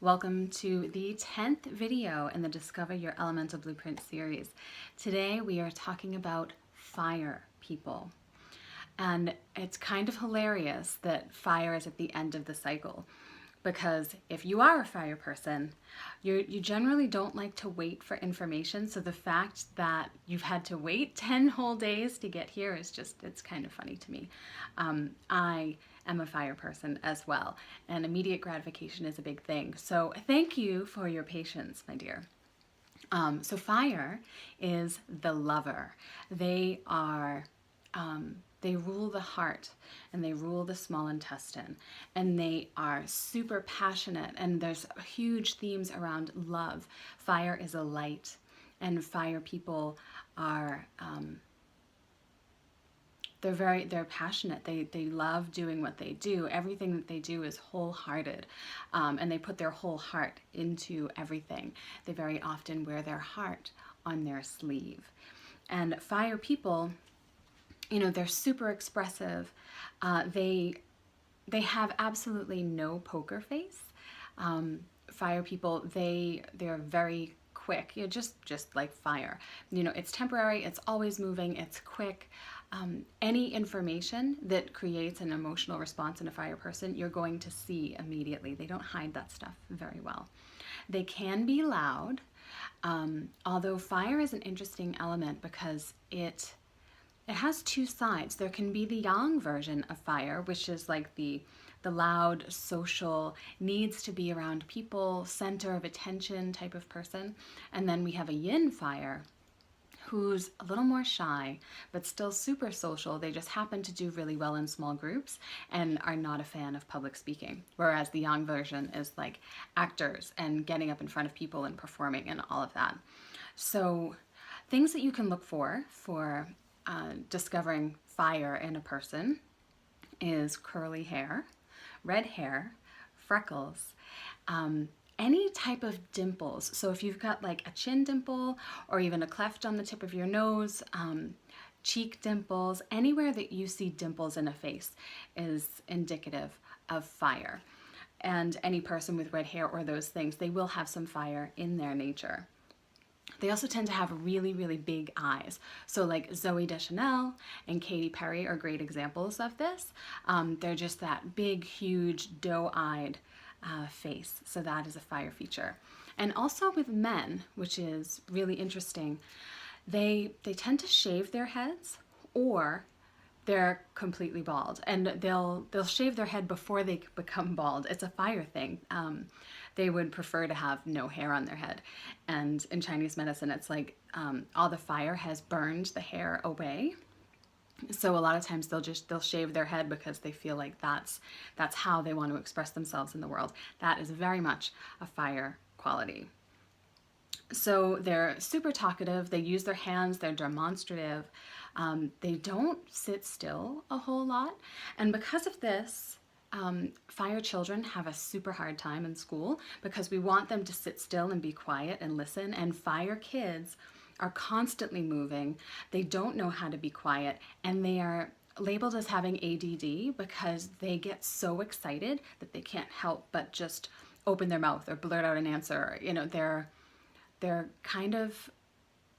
Welcome to the 10th video in the Discover Your Elemental Blueprint series. Today we are talking about fire people. And it's kind of hilarious that fire is at the end of the cycle, because if you are a fire person, you generally don't like to wait for information. So the fact that you've had to wait 10 whole days to get here is just, it's kind of funny to me. I am a fire person as well, and immediate gratification is a big thing. So thank you for your patience, my dear. So fire is the lover. They are, they rule the heart and they rule the small intestine, and they are super passionate, and there's huge themes around love. Fire is a light, and fire people are, they're passionate. They love doing what they do. Everything that they do is wholehearted, and they put their whole heart into everything. They very often wear their heart on their sleeve. And fire people, you know, they're super expressive. They have absolutely no poker face. Fire people, they're very quick, you know, just like fire. You know, it's temporary, it's always moving, it's quick. Any information that creates an emotional response in a fire person, you're going to see immediately. They don't hide that stuff very well. They can be loud, although fire is an interesting element because it has two sides. There can be the yang version of fire, which is like the loud, social, needs to be around people, center of attention type of person. And then we have a yin fire, who's a little more shy, but still super social. They just happen to do really well in small groups and are not a fan of public speaking. Whereas the yang version is like actors and getting up in front of people and performing and all of that. So things that you can look for discovering fire in a person is curly hair, red hair, freckles, any type of dimples. So if you've got like a chin dimple or even a cleft on the tip of your nose, cheek dimples, anywhere that you see dimples in a face is indicative of fire. And any person with red hair or those things, they will have some fire in their nature. They also tend to have really, really big eyes. So like Zooey Deschanel and Katy Perry are great examples of this. They're just that big, huge, doe-eyed face. So that is a fire feature. And also with men, which is really interesting, they tend to shave their heads, or they're completely bald, and they'll shave their head before they become bald. It's a fire thing. They would prefer to have no hair on their head. And in Chinese medicine, it's like all the fire has burned the hair away. So a lot of times they'll shave their head because they feel like that's how they want to express themselves in the world. That is very much a fire quality. So they're super talkative, they use their hands, they're demonstrative, they don't sit still a whole lot. And because of this, fire children have a super hard time in school because we want them to sit still and be quiet and listen, and fire kids are constantly moving. They don't know how to be quiet, and they are labeled as having ADD because they get so excited that they can't help but just open their mouth or blurt out an answer. You know, they're kind of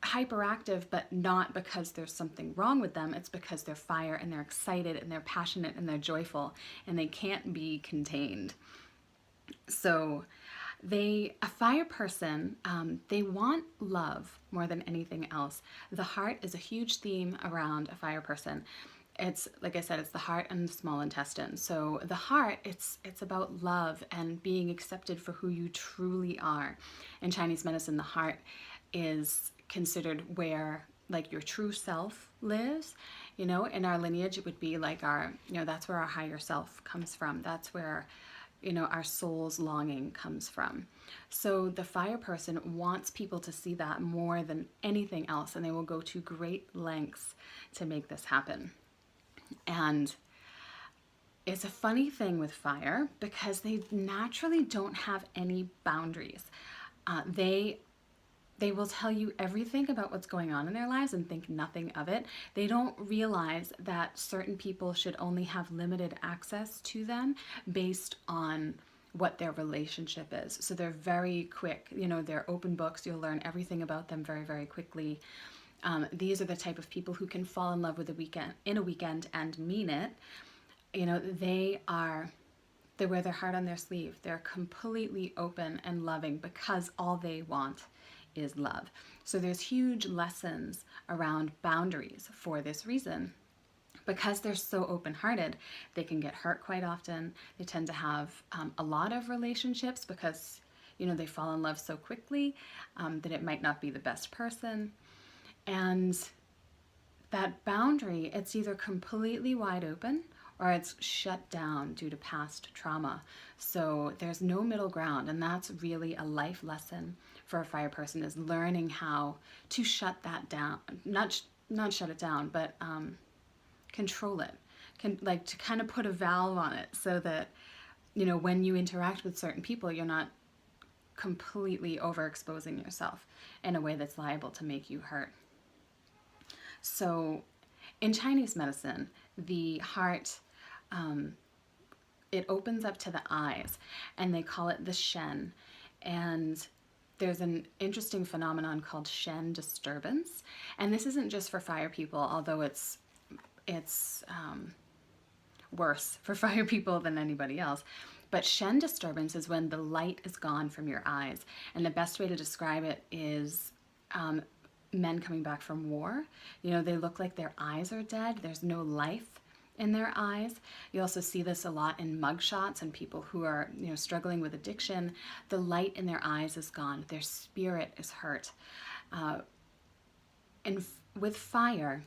hyperactive, but not because there's something wrong with them. It's because they're fire and they're excited and they're passionate and they're joyful, and they can't be contained. So a fire person, they want love more than anything else. The heart is a huge theme around a fire person. It's, like I said, it's the heart and the small intestine. So the heart, it's about love and being accepted for who you truly are. In Chinese medicine, the heart is considered where like your true self lives. You know, in our lineage, it would be like that's where our higher self comes from. That's where, you know, our soul's longing comes from. So the fire person wants people to see that more than anything else, and they will go to great lengths to make this happen. And it's a funny thing with fire because they naturally don't have any boundaries. They will tell you everything about what's going on in their lives and think nothing of it. They don't realize that certain people should only have limited access to them based on what their relationship is. So they're very quick, they're open books. You'll learn everything about them very, very quickly. These are the type of people who can fall in love with in a weekend and mean it. They wear their heart on their sleeve. They're completely open and loving because all they want is love. So there's huge lessons around boundaries for this reason. Because they're so open-hearted, they can get hurt quite often. They tend to have a lot of relationships because, they fall in love so quickly that it might not be the best person. And that boundary, it's either completely wide open or it's shut down due to past trauma. So there's no middle ground, and that's really a life lesson for a fire person, is learning how to shut that down. Not shut it down, but control it. To kind of put a valve on it so that, when you interact with certain people, you're not completely overexposing yourself in a way that's liable to make you hurt. So in Chinese medicine, the heart, it opens up to the eyes, and they call it the Shen. And there's an interesting phenomenon called Shen disturbance. And this isn't just for fire people, although it's worse for fire people than anybody else. But Shen disturbance is when the light is gone from your eyes. And the best way to describe it is men coming back from war. They look like their eyes are dead. There's no life in their eyes. You also see this a lot in mugshots and people who are, struggling with addiction. The light in their eyes is gone. Their spirit is hurt. And with fire,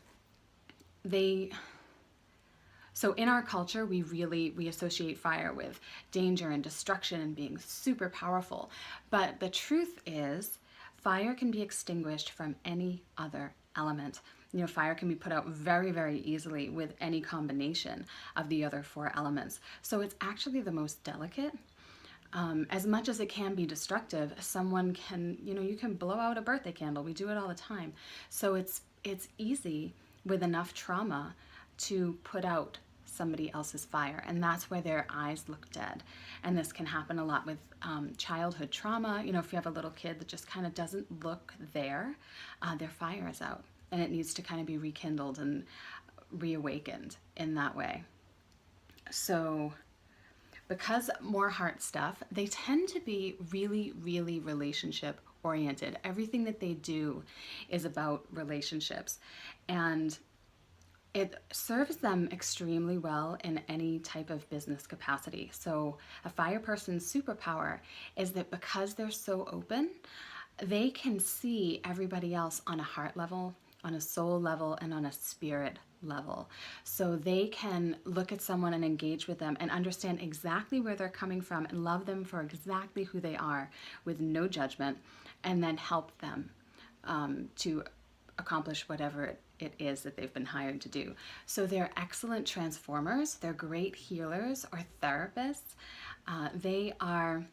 so in our culture, we associate fire with danger and destruction and being super powerful. But the truth is, fire can be extinguished from any other element. Fire can be put out very, very easily with any combination of the other 4 elements. So it's actually the most delicate. As much as it can be destructive, someone can, you can blow out a birthday candle. We do it all the time. So it's easy with enough trauma to put out somebody else's fire, and that's why their eyes look dead. And this can happen a lot with childhood trauma. If you have a little kid that just kind of doesn't look there, their fire is out, and it needs to kind of be rekindled and reawakened in that way. So because more heart stuff, they tend to be really, really relationship oriented. Everything that they do is about relationships, and it serves them extremely well in any type of business capacity. So a fire person's superpower is that because they're so open, they can see everybody else on a heart level, on a soul level, and on a spirit level. So they can look at someone and engage with them and understand exactly where they're coming from and love them for exactly who they are with no judgment, and then help them to accomplish whatever it is that they've been hired to do. So they're excellent transformers. They're great healers or therapists. They are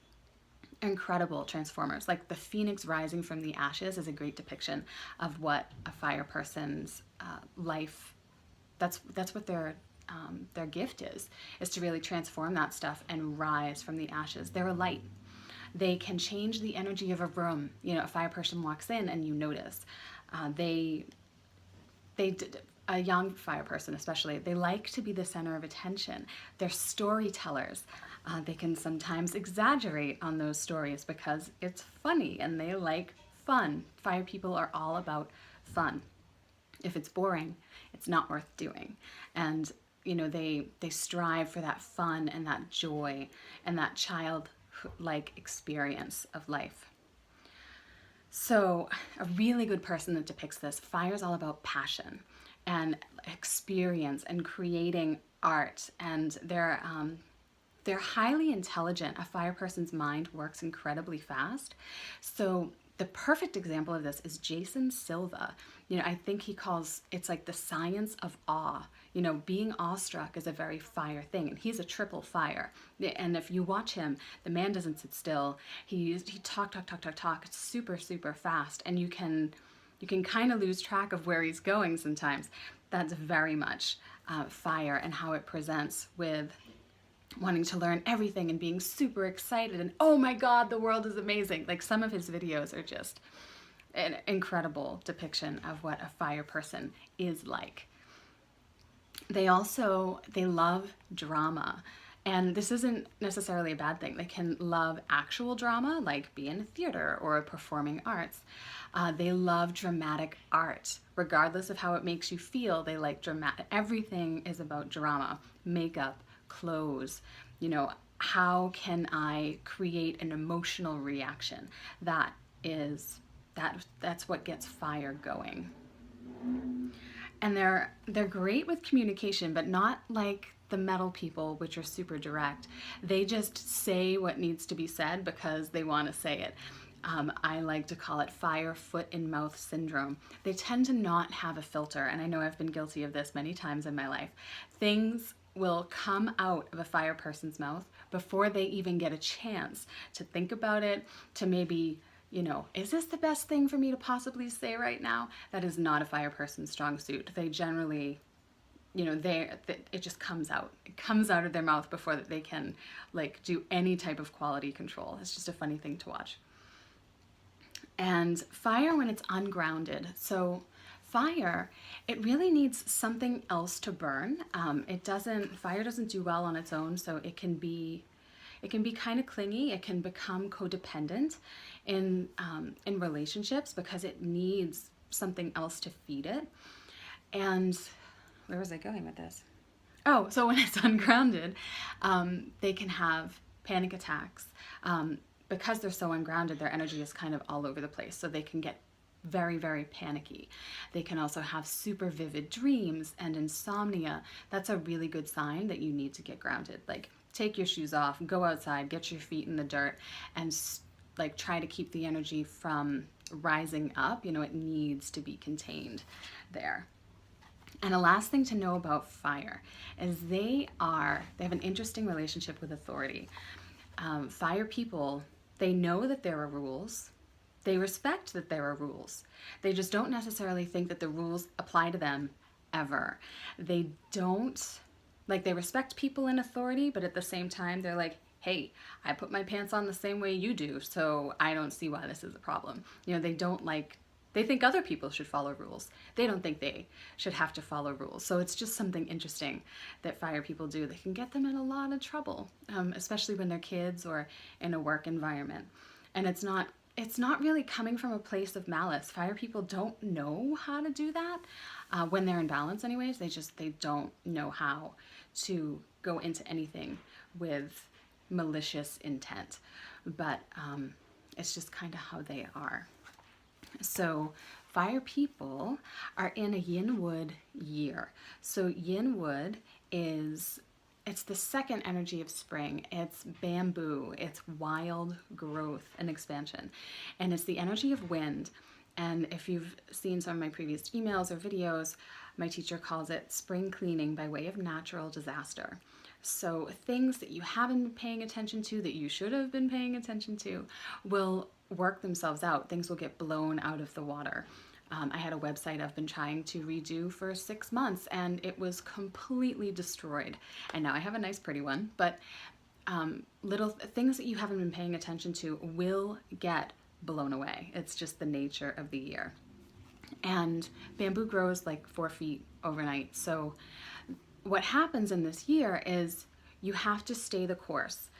incredible transformers. Like the phoenix rising from the ashes is a great depiction of what a fire person's life, that's what their gift is to really transform that stuff and rise from the ashes. They're a light. They can change the energy of a room. A fire person walks in and you notice. A young fire person especially, they like to be the center of attention. They're storytellers. They can sometimes exaggerate on those stories because it's funny and they like fun. Fire people are all about fun. If it's boring, it's not worth doing. And they strive for that fun and that joy and that childlike experience of life. So a really good person that depicts this, fire is all about passion and experience and creating art, and they're highly intelligent. A fire person's mind works incredibly fast. So the perfect example of this is Jason Silva. I think he calls it's like the science of awe. Being awestruck is a very fire thing, and he's a triple fire. And if you watch him, the man doesn't sit still. He talk. It's super, super fast, and you can kind of lose track of where he's going sometimes. That's very much fire and how it presents with wanting to learn everything and being super excited and, oh my God, the world is amazing. Like, some of his videos are just an incredible depiction of what a fire person is like. They love drama. And this isn't necessarily a bad thing. They can love actual drama, like be in a theater or performing arts. They love dramatic art. Regardless of how it makes you feel, they like dramatic. Everything is about drama. Makeup, clothes, how can I create an emotional reaction? That's what gets fire going. And they're great with communication, but not like the metal people, which are super direct. They just say what needs to be said because they want to say it. I like to call it fire foot in mouth syndrome. They tend to not have a filter, and I know I've been guilty of this many times in my life. Things will come out of a fire person's mouth before they even get a chance to think about it, to maybe, is this the best thing for me to possibly say right now? That is not a fire person's strong suit. They generally, it just comes out. It comes out of their mouth before that they can do any type of quality control. It's just a funny thing to watch. And fire when it's ungrounded. So fire, it really needs something else to burn. Fire doesn't do well on its own, so it can be kind of clingy. It can become codependent in relationships because it needs something else to feed it. And where was I going with this? Oh, so when it's ungrounded, they can have panic attacks. Because they're so ungrounded, their energy is kind of all over the place. So they can get very, very panicky. They can also have super vivid dreams and insomnia. That's a really good sign that you need to get grounded. Like, take your shoes off, go outside, get your feet in the dirt, and try to keep the energy from rising up. It needs to be contained there. And the last thing to know about fire is they have an interesting relationship with authority. Fire people, they know that there are rules. They respect that there are rules. They just don't necessarily think that the rules apply to them ever. They respect people in authority, but at the same time, they're like, hey, I put my pants on the same way you do, so I don't see why this is a problem. They think other people should follow rules. They don't think they should have to follow rules. So it's just something interesting that fire people do that can get them in a lot of trouble, especially when they're kids or in a work environment. And it's not really coming from a place of malice. Fire people don't know how to do that when they're in balance anyways. They don't know how to go into anything with malicious intent. But it's just kind of how they are. So fire people are in a yin wood year. So yin wood it's the second energy of spring. It's bamboo, it's wild growth and expansion. And it's the energy of wind. And if you've seen some of my previous emails or videos, my teacher calls it spring cleaning by way of natural disaster. So things that you haven't been paying attention to, that you should have been paying attention to, will work themselves out. Things will get blown out of the water. I had a website I've been trying to redo for 6 months, and it was completely destroyed. And now I have a nice pretty one, but little things that you haven't been paying attention to will get blown away. It's just the nature of the year. And bamboo grows 4 feet overnight. So what happens in this year is you have to stay the course.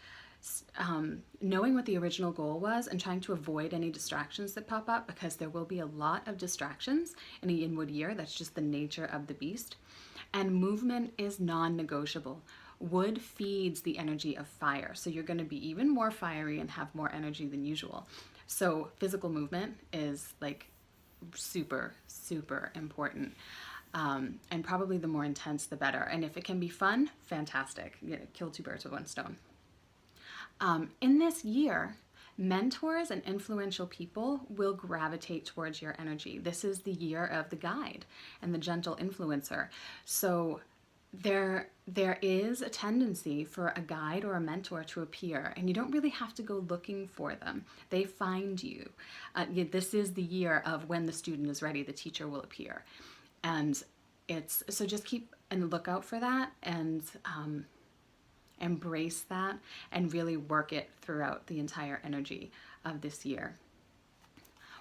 Knowing what the original goal was and trying to avoid any distractions that pop up, because there will be a lot of distractions in a yin wood year. That's just the nature of the beast. And movement is non-negotiable. Wood feeds the energy of fire, so you're going to be even more fiery and have more energy than usual. So physical movement is super, super important. And probably the more intense, the better. And if it can be fun, fantastic. Kill 2 birds with 1 stone. In this year, mentors and influential people will gravitate towards your energy. This is the year of the guide and the gentle influencer. So there is a tendency for a guide or a mentor to appear, and you don't really have to go looking for them. They find you. This is the year of when the student is ready, the teacher will appear. And so just keep a lookout for that, and embrace that and really work it throughout the entire energy of this year.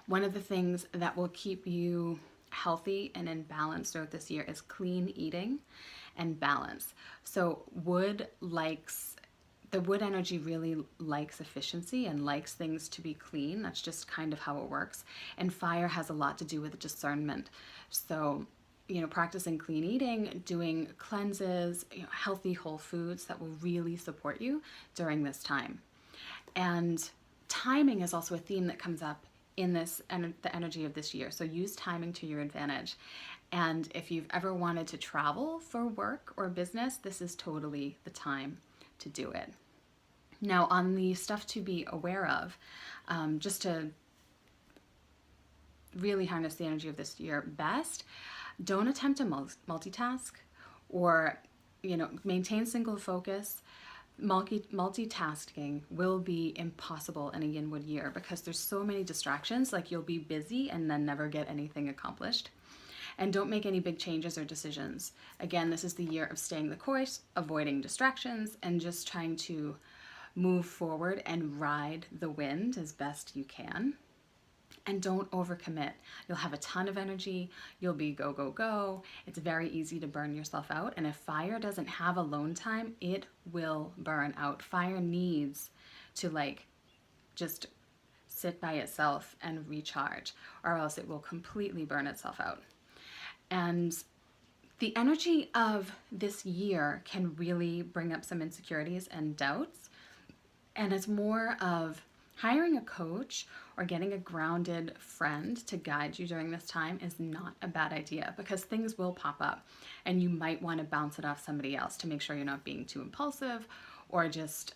One of the things that will keep you healthy and in balance throughout this year is clean eating and balance. So the wood energy really likes efficiency and likes things to be clean. That's just kind of how it works. And fire has a lot to do with discernment. So, practicing clean eating, doing cleanses, healthy whole foods that will really support you during this time. And timing is also a theme that comes up in the energy of this year. So use timing to your advantage. And if you've ever wanted to travel for work or business, this is totally the time to do it. Now, on the stuff to be aware of, just to really harness the energy of this year best, don't attempt to multitask or, maintain single focus. Multitasking will be impossible in a yin-wood year because there's so many distractions, like you'll be busy and then never get anything accomplished. And don't make any big changes or decisions. Again, this is the year of staying the course, avoiding distractions, and just trying to move forward and ride the wind as best you can. And don't overcommit. You'll have a ton of energy. You'll be go, go, go. It's very easy to burn yourself out. And if fire doesn't have alone time, it will burn out. Fire needs to just sit by itself and recharge, or else it will completely burn itself out. And the energy of this year can really bring up some insecurities and doubts. And it's more of hiring a coach or getting a grounded friend to guide you during this time is not a bad idea, because things will pop up and you might want to bounce it off somebody else to make sure you're not being too impulsive or just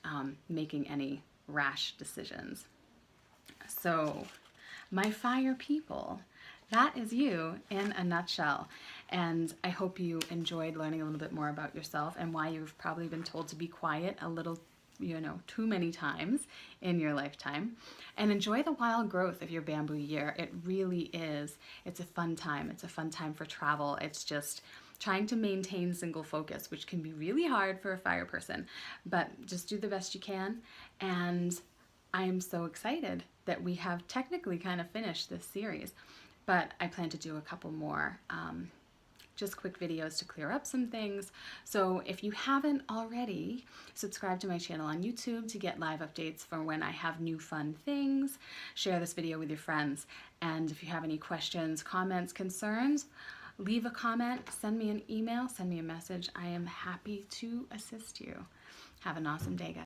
making any rash decisions. So, my fire people, that is you in a nutshell. And I hope you enjoyed learning a little bit more about yourself and why you've probably been told to be quiet a little too many times in your lifetime. And enjoy the wild growth of your bamboo year. It really is. It's a fun time. It's a fun time for travel. It's just trying to maintain single focus, which can be really hard for a fire person, but just do the best you can. And I am so excited that we have technically kind of finished this series, but I plan to do a couple more just quick videos to clear up some things. So if you haven't already, subscribe to my channel on YouTube to get live updates for when I have new fun things. Share this video with your friends. And if you have any questions, comments, concerns, leave a comment, send me an email, send me a message. I am happy to assist you. Have an awesome day, guys.